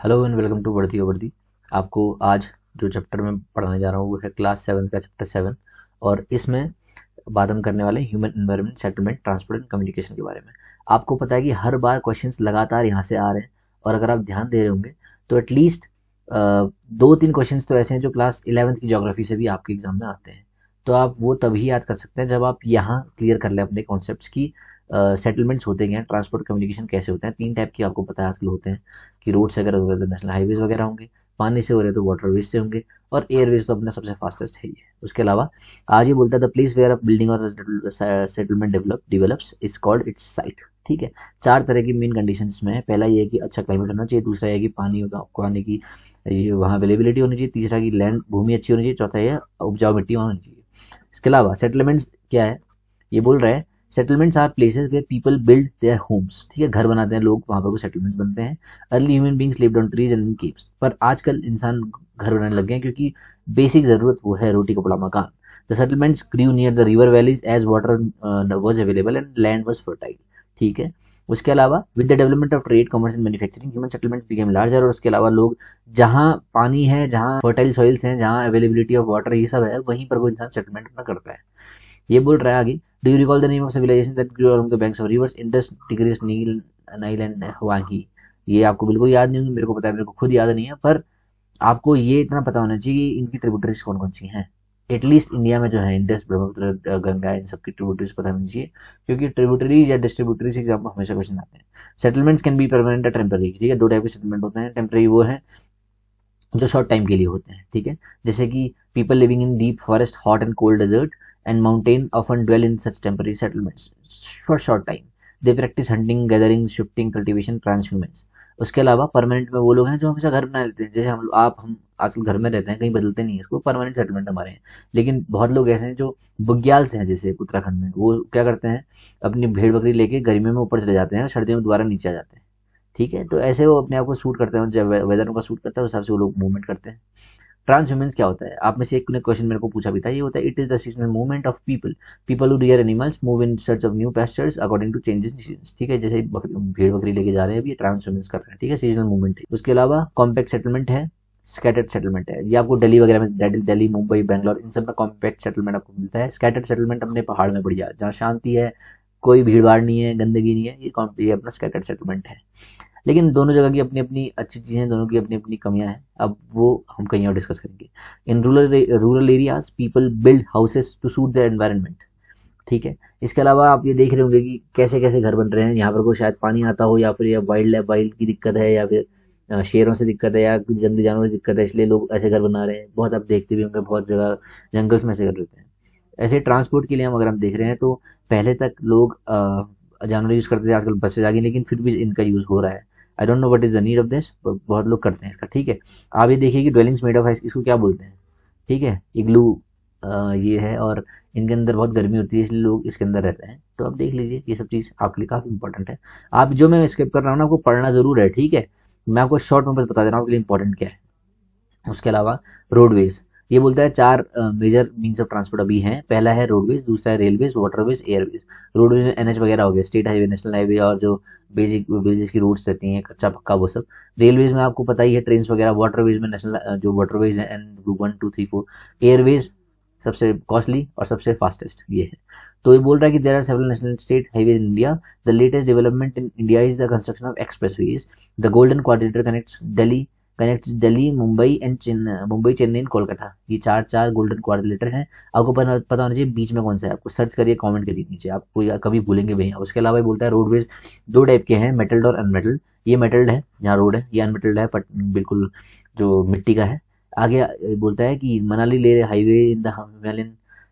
Hello and welcome to वर्दी वर्दी। आपको आज जो चैप्टर मैं पढ़ाने जा रहा हूँ वो है क्लास 7 का चैप्टर 7। और इसमें बात हम करने वाले हैं human environment, settlement, transport and communication के बारे में। आपको पता है कि हर बार क्वेश्चंस लगातार यहाँ से आ रहे हैं, और अगर आप ध्यान दे रहे होंगे तो एटलीस्ट 2-3 क्वेश्चंस तो ऐसे हैं जो क्लास 11th की ज्योग्राफी से भी आपके एग्जाम में आते हैं। तो आप वो तभी याद कर सकते हैं जब आप यहाँ क्लियर कर लें अपने कॉन्सेप्ट्स की। सेटलमेंट्स होते हैं, ट्रांसपोर्ट कम्युनिकेशन कैसे होते हैं, 3 टाइप के आपको पता है आजकल होते हैं कि रोड से अगर हो रहे तो नेशनल हाईवेज वगैरह होंगे, पानी से हो रहे तो वाटरवेज से होंगे, और एयरवेज तो अपना सबसे फास्टेस्ट है ही है। उसके अलावा आज ये बोलता है the place where a building और settlement develops is called its site. ठीक है। 4 तरह की मेन कंडीशंस में है। पहला ये है कि अच्छा क्लाइमेट होना चाहिए, दूसरा ये है कि पानी होगा आपको आने की, ये वहाँ अवेलेबिलिटी होनी चाहिए, तीसरा कि लैंड भूमि अच्छी होनी चाहिए, चौथा ये उपजाऊ मिट्टी वहाँ होनी चाहिए। इसके अलावा सेटलमेंट्स क्या है, ये बोल रहा है settlements are places where people build their homes. ठीक है, घर बनाते हैं लोग, वहाँ पर वो सेटलमेंट्स बनते हैं। Early human beings lived on trees and in caves. पर आजकल इंसान घर बनाने लग गए हैं क्योंकि बेसिक जरूरत वो है रोटी कपड़ा मकान। The settlements grew near the river valleys as water was available and land was fertile. ठीक है। उसके अलावा with the development of trade, commerce and manufacturing, human settlement became larger. और उसके अलावा लोग जहाँ पानी है, जहाँ फर्टाइल सॉइल्स हैं, जहाँ अवेलेबिलिटी ऑफ वाटर ये सब है, वहीं पर वो इंसान सेटलमेंट अपना करता है। ये बोल रहा है आगे, do you recall the name of civilisation that grew along the banks of rivers Indus, Tigris, Nile, Nile and Huang He. ये आपको बिल्कुल याद नहीं होंगे, मेरे को पता है, मेरे को खुद याद नहीं है, पर आपको ये इतना पता होना चाहिए कि इनकी ट्रिब्यूटरीज कौन कौन सी हैं। एटलीस्ट इंडिया में जो है इंडस, ब्रह्मपुत्र, गंगा, इन सबकी ट्रिब्यूटरीज पता होनी चाहिए, क्योंकि ट्रिब्यूटरीज या डिस्ट्रीब्यूटरीज एग्जाम में हमेशा क्वेश्चन आते हैं। सेटलमेंट्स कैन बी परमानेंट या टेम्पररी। ठीक है, 2 टाइप के सेटलमेंट होते हैं। टेम्पररी वो है जो शॉर्ट टाइम के लिए होते हैं। ठीक है, जैसे कि people living in deep forest, hot and cold desert and mountain often dwell in such temporary settlements for short time. They practise hunting, gathering, shifting, cultivation, transhumance. उसके अलावा परमानेंट में वो लोग हैं जो हमेशा घर बना लेते हैं, जैसे हम आजकल घर में रहते हैं, कहीं बदलते नहीं है, इसको परमानेंट सेटलमेंट हमारे हैं। लेकिन बहुत लोग ऐसे हैं जो बुग्याल से हैं, जैसे उत्तराखंड में, वो क्या करते हैं, अपनी भेड़ बकरी लेके गर्मियों में ऊपर चले जाते हैं, सर्दियों में दोबारा नीचे आ जाते हैं। ठीक है, तो ऐसे वो अपने आप को सूट करते हैं, जब वेदर उनका सूट करता है उस हिसाब से वो लोग मूवमेंट करते हैं। ट्रांसह्यूमेंस क्या होता है, आप में से एक ने क्वेश्चन मेरे को पूछा भी था, ये होता है it is the seasonal movement of people who rear animals move in search of new pastures according to changes in seasons. ठीक है, जैसे भेड़ बकरी लेके जा रहे हैं, अभी ये ट्रांसह्यूमेंस कर रहे हैं। ठीक है, सीजनल मूवमेंट है। उसके अलावा कॉम्पैक्ट सेटलमेंट है, स्कैटर्ड सेटलमेंट है। ये आपको दिल्ली वगैरह में, दिल्ली, मुंबई, बैंगलोर, इन सब में कॉम्पैक्ट सेटलमेंट आपको मिलता है। स्कैटर्ड सेटलमेंट अपने पहाड़ में बढ़िया, जहाँ शांति है, कोई भीड़ भाड़ नहीं है, गंदगी नहीं है, ये अपना स्कैटर्ड सेटलमेंट है। लेकिन दोनों जगह की अपनी अपनी अच्छी चीज़ें हैं, दोनों की अपनी अपनी कमियां हैं, अब वो हम कहीं और डिस्कस करेंगे। In rural areas people build houses to suit their environment. ठीक है। इसके अलावा आप ये देख रहे होंगे कि कैसे कैसे घर बन रहे हैं, यहाँ पर को शायद पानी आता हो, या फिर या वाइल्ड की दिक्कत है, या फिर शेरों से दिक्कत है, या कुछ जंगली जानवरों से दिक्कत है, इसलिए लोग ऐसे घर बना रहे हैं। बहुत आप देखते भी होंगे, बहुत जगह जंगल्स में ऐसे घर रहते हैं। ऐसे ट्रांसपोर्ट के लिए हम अगर हम देख रहे हैं तो पहले तक लोग जानवर यूज़ करते थे, आजकल बसेज आ गई, लेकिन फिर भी इनका यूज़ हो रहा है। I don't know what is the need of this, बहुत लोग करते हैं इसका। ठीक है। आप ये देखिए कि ड्वेलिंग्स मेड ऑफ आइस, इसको क्या बोलते हैं। ठीक है, इग्लू ये है, और इनके अंदर बहुत गर्मी होती है, इसलिए लोग इसके अंदर रहते हैं। तो आप देख लीजिए, ये सब चीज़ आपके लिए काफ़ी इंपॉर्टेंट है। आप जो मैं स्किप कर रहा हूँ ना, आपको पढ़ना जरूर है। ठीक है, मैं आपको शॉर्ट में बता दे रहा हूँ आपके लिए इंपॉर्टेंट क्या है। उसके अलावा रोडवेज, ये बोलता है 4 मेजर मीन्स ऑफ ट्रांसपोर्ट अभी हैं। पहला है रोडवेज, दूसरा है रेलवेज, वाटरवेज, एयरवेज। रोडवेज में एनएच वगैरह हो गया, स्टेट हाईवे, नेशनल हाईवे, और जो बेसिक की रूट्स रहती हैं, कच्चा पक्का, वो सब। रेलवेज में आपको पता ही है, ट्रेन वगैरह। वाटरवेज में नेशनल जो वाटरवेज हैं, एन 1 2 3 4। एयरवेज सबसे कॉस्टली और सबसे फास्टेस्ट ये है। तो ये बोल रहा है कि there are several national state highway in India. The latest development in India is the construction of expressways. The golden quadrilateral connects Delhi, Mumbai, Chennai and Kolkata. ये चार गोल्डन क्वाड्रिलेटर हैं। आपको पता होना चाहिए बीच में कौन सा है, आपको सर्च करिए, कमेंट करिए नीचे, आपको कभी भूलेंगे भैया। उसके अलावा ये बोलता है रोडवेज 2 टाइप के हैं, मेटल्ड और अनमेटल्ड। ये मेटल्ड है जहाँ रोड है, ये अनमेटल्ड है, बिल्कुल जो मिट्टी का है। आगे बोलता है कि मनाली ले highway in the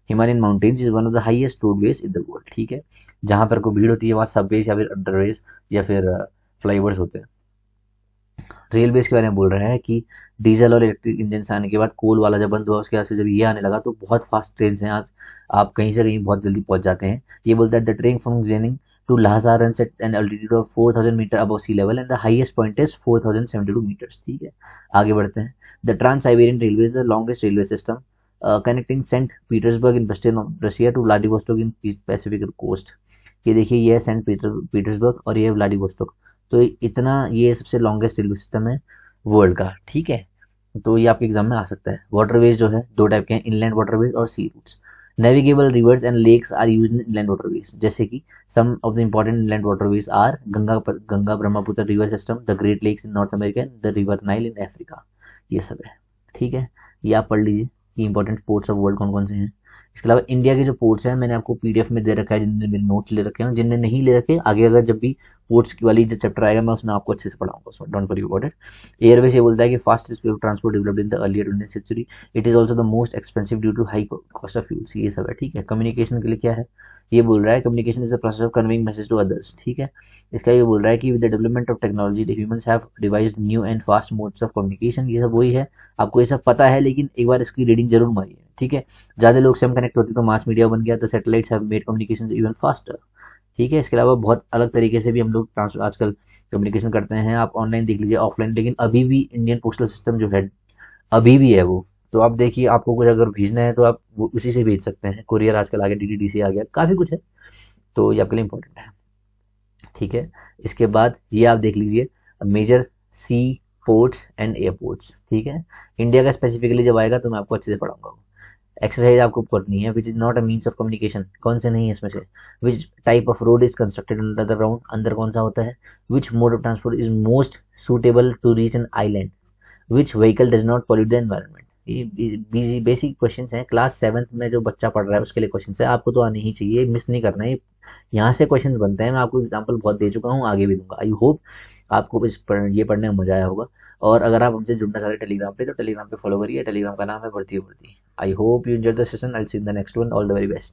Himalayan mountains is one of the highest roadways in the world. ठीक है, जहाँ पर कोई भीड़ होती है वहाँ सबवेज या फिर अंडरवेज या फिर फ्लाईओवर्स होते हैं। रेलवेज के बारे में बोल रहे हैं कि डीजल और इलेक्ट्रिक इंजन आने के बाद, कोल वाला जब बंद हुआ उसके बाद से जब ये आने लगा, तो बहुत फास्ट ट्रेन हैं आज। आप कहीं से कहीं बहुत जल्दी पहुंच जाते हैं। ये बोलता है the train from Xining to Lhasa run at an altitude of 4000 metre above sea level and the highest point is 4072 metres. ठीक है, आगे बढ़ते हैं। The Trans Siberian railway is the longest railway system connecting Saint Petersburg in western Russia to Vladivostok in Pacific coast. ये देखिए, ये है Saint Petersburg और ये है व्लादिवोस्टोक। तो इतना ये सबसे लॉन्गेस्ट रेलवे सिस्टम है। वर्ल्ड का, ठीक है। तो ये आपके एग्जाम में आ सकता है। वाटरवेज जो है दो टाइप के हैं, इनलैंड वाटरवेज और sea routes. Navigable rivers and lakes are used in inland waterways, जैसे कि some of the important inland waterways are Ganga Brahmaputra river system, the Great Lakes in North America, the river Nile in Africa. ये सब है, ठीक है। ये आप पढ़ लीजिए कि इंपॉर्टेंट पोर्ट्स ऑफ वर्ल्ड कौन कौन से हैं। इसके अलावा इंडिया के जो पोर्ट्स हैं मैंने आपको पीडीएफ में दे रखा है, जिनने मेरे नोट्स ले रखे हैं। जिनने नहीं ले रखे, आगे अगर जब भी पोर्ट्स की वाली जो चैप्टर आएगा मैं उसमें आपको अच्छे से पढ़ाऊंगा, उसमें don't worry about it. Airways ये बोलता है कि fastest way of transport developed in the earlier 20th century, it is also the most expensive due to high cost of fuels. ये सब है, ठीक है। कम्युनिकेशन के लिए क्या है, ये बोल रहा है communication is the process of conveying message to others, ठीक है। इसका ये बोल रहा है कि with the development of technology the humans have devised new and fast modes of communication. ये सब वही है, आपको ये सब पता है, लेकिन एक बार इसकी रीडिंग जरूर मारिए, ठीक है। ज़्यादा लोग से हम कनेक्ट होते तो मास मीडिया बन गया, तो satellites have made communication even faster, ठीक है। इसके अलावा बहुत अलग तरीके से भी हम लोग आजकल कम्युनिकेशन करते हैं। आप ऑनलाइन देख लीजिए, ऑफलाइन, लेकिन अभी भी इंडियन पोस्टल सिस्टम जो है अभी भी है वो। तो आप देखिए, आपको कुछ अगर भेजना है तो आप वो उसी से भेज सकते हैं। कुरियर आजकल आ गया, डीटीडीसी आ गया, काफ़ी कुछ है। तो ये आपके लिए इंपॉर्टेंट है, ठीक है। इसके बाद ये आप देख लीजिए, major sea ports and airports, ठीक है। इंडिया का स्पेसिफिकली जब आएगा तो मैं आपको अच्छे से पढ़ाऊंगा। एक्सरसाइज आपको करनी है, which is not a means of communication, कौन से नहीं है इसमें से। Which type of road is constructed under the ground, अंदर कौन सा होता है। Which mode of transport is most suitable to reach an island, which vehicle does not pollute the environment. ये बेसिक क्वेश्चन हैं, क्लास 7th में जो बच्चा पढ़ रहा है उसके लिए क्वेश्चन है, आपको तो आने ही चाहिए, मिस नहीं करना है। यहाँ से क्वेश्चन बनते हैं, मैं आपको एग्जाम्पल बहुत दे चुका हूँ, आगे भी दूंगा। आई होप आपको ये पढ़ने में मजा आया होगा। और अगर आप हमसे जुड़ना चाहते हैं टेलीग्राम पे, तो टेलीग्राम पे फॉलो करिए, टेलीग्राम का नाम है भर्ती हो भर्ती। I hope you enjoy the session, I will see in the next one, all the very best.